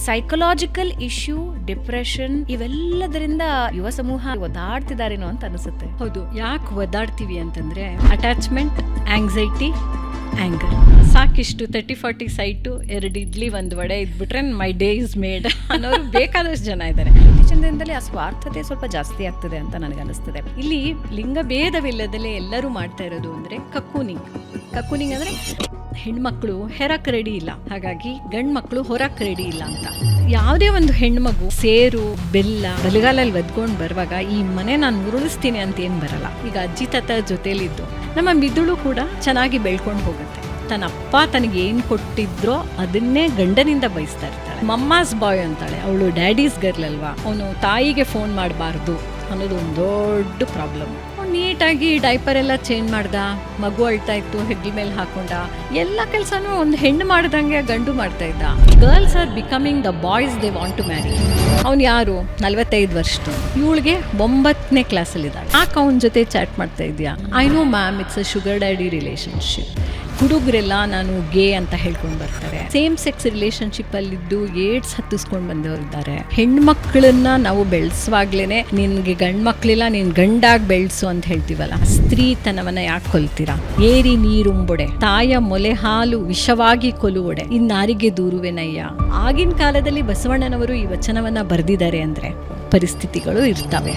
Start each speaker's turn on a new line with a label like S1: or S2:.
S1: Psychological issue, depression ಇವೆಲ್ಲದರಿಂದ ಯುವ ಸಮೂಹ ಒದ್ದಾಡ್ತಿದಾರೇನೋ ಅಂತ ಅನಿಸುತ್ತೆ.
S2: ಹೌದು, ಯಾಕೆ ಒದ್ದಾಡ್ತೀವಿ ಅಂತಂದ್ರೆ ಅಟ್ಯಾಚ್ಮೆಂಟ್, ಆಂಗ್ಸೈಟಿ, ಆಂಗರ್. ಸಾಕಿಷ್ಟು 30-40 ಸೈಟು, 2 ಇಡ್ಲಿ 1 ವಡೆ ಇದ್ಬಿಟ್ರೆ ಮೈ ಡೇ ಇಸ್ ಮೇಡ್ ಅನ್ನೋರು ಬೇಕಾದಷ್ಟು ಜನ ಇದ್ದಾರೆ.
S1: ಇತ್ತೀಚಿನ ದಿನದಲ್ಲಿ ಆ ಸ್ವಾರ್ಥತೆ ಸ್ವಲ್ಪ ಜಾಸ್ತಿ ಆಗ್ತದೆ ಅಂತ ನನಗನ್ನಿಸ್ತದೆ.
S2: ಇಲ್ಲಿ ಲಿಂಗ ಭೇದವಿಲ್ಲದಲ್ಲೇ ಎಲ್ಲರೂ ಮಾಡ್ತಾ ಇರೋದು ಅಂದ್ರೆ ಕಕ್ಕೂನಿಂಗ್. ಕಕ್ಕೂನಿಂಗ್ ಅಂದ್ರೆ ಹೆಣ್ಮಕ್ಳು ಹೆರಕ್ ರೆಡಿ ಇಲ್ಲ, ಹಾಗಾಗಿ ಗಂಡ್ ಮಕ್ಳು ಹೊರಕ್ ರೆಡಿ ಇಲ್ಲ ಅಂತ. ಯಾವುದೇ ಒಂದು ಹೆಣ್ಮಗು ಸೇರು ಬೆಲ್ಲ ಬಲಗಾಲಲ್ಲಿ ಒದ್ಕೊಂಡು ಬರುವಾಗ ಈ ಮನೆ ನಾನು ಉರುಳಿಸ್ತೀನಿ ಅಂತ ಏನ್ ಬರಲ್ಲ. ಈಗ ಅಜ್ಜಿ ತಾತ ಜೊತೆಲಿದ್ದು ನಮ್ಮ ಮಿದುಳು ಕೂಡ ಚೆನ್ನಾಗಿ ಬೆಳ್ಕೊಂಡು ಹೋಗುತ್ತೆ. ತನ್ನ ಅಪ್ಪ ತನಗೆ ಏನ್ ಕೊಟ್ಟಿದ್ರೋ ಅದನ್ನೇ ಗಂಡನಿಂದ ಬಯಸ್ತಾ ಇರ್ತಾಳೆ. ಮಮ್ಮಾಸ್ ಬಾಯ್ ಅಂತಾಳೆ, ಅವಳು ಡ್ಯಾಡೀಸ್ ಗರ್ಲ್ ಅಲ್ವಾ, ಅವನು ತಾಯಿಗೆ ಫೋನ್ ಮಾಡಬಾರ್ದು ಅನ್ನೋದು ಒಂದು ದೊಡ್ಡ ಪ್ರಾಬ್ಲಮ್. ನೀಟಾಗಿ ಡೈಪರ್ ಎಲ್ಲ ಚೇಂಜ್ ಮಾಡ್ದ, ಮಗು ಅಳ್ತಾ ಇತ್ತು ಹೆಗ್ಲ ಮೇಲೆ ಹಾಕೊಂಡ, ಎಲ್ಲ ಕೆಲಸನೂ ಒಂದು ಹೆಣ್ಣು ಮಾಡ್ದಂಗೆ ಗಂಡು ಮಾಡ್ತಾ ಇದ್ದ. Girls are becoming the boys they want to marry. ಅವ್ನು ಯಾರು 45 ವರ್ಷದ, ಇವಳಿಗೆ 9ನೇ ಕ್ಲಾಸಲ್ಲಿ ಇದ್ದಾಳೆ. ಯಾಕೆ ಅವನ ಜೊತೆ ಚಾಟ್ ಮಾಡ್ತಾ ಇದೆಯಾ? I know ma'am, it's a sugar daddy relationship. ಹುಡುಗರೆಲ್ಲ ನಾನು ಗೇ ಅಂತ ಹೇಳ್ಕೊಂಡು ಬರ್ತಾರೆ. ಸೇಮ್ ಸೆಕ್ಸ್ ರಿಲೇಶನ್ಶಿಪ್ ಅಲ್ಲಿದ್ದು ಏಡ್ಸ್ ಹತ್ತಿಸ್ಕೊಂಡು ಬಂದವರಿದ್ದಾರೆ. ಹೆಣ್ಮಕ್ಳನ್ನ ನಾವು ಬೆಳೆಸುವಾಗ್ಲೇನೆ ನಿನ್ಗೆ ಗಂಡ್ ಮಕ್ಳಿಲ್ಲ, ನೀನ್ ಗಂಡಾಗಿ ಬೆಳೆಸು ಅಂತ ಹೇಳ್ತೀವಲ್ಲ. ಸ್ತ್ರೀತನವನ್ನ ಯಾಕೆ ಕೊಲ್ತೀರಾ? ಏರಿ ನೀರುಂಬೊಡೆ, ತಾಯ ಮೊಲೆ ಹಾಲು ವಿಷವಾಗಿ ಕೊಲುವೊಡೆ, ಇನ್ನಾರಿಗೆ ದೂರುವೆನಯ್ಯ. ಆಗಿನ ಕಾಲದಲ್ಲಿ ಬಸವಣ್ಣನವರು ಈ ವಚನವನ್ನ ಬರೆದಿದ್ದಾರೆ ಅಂದ್ರೆ ಪರಿಸ್ಥಿತಿಗಳು ಇರ್ತವೆ.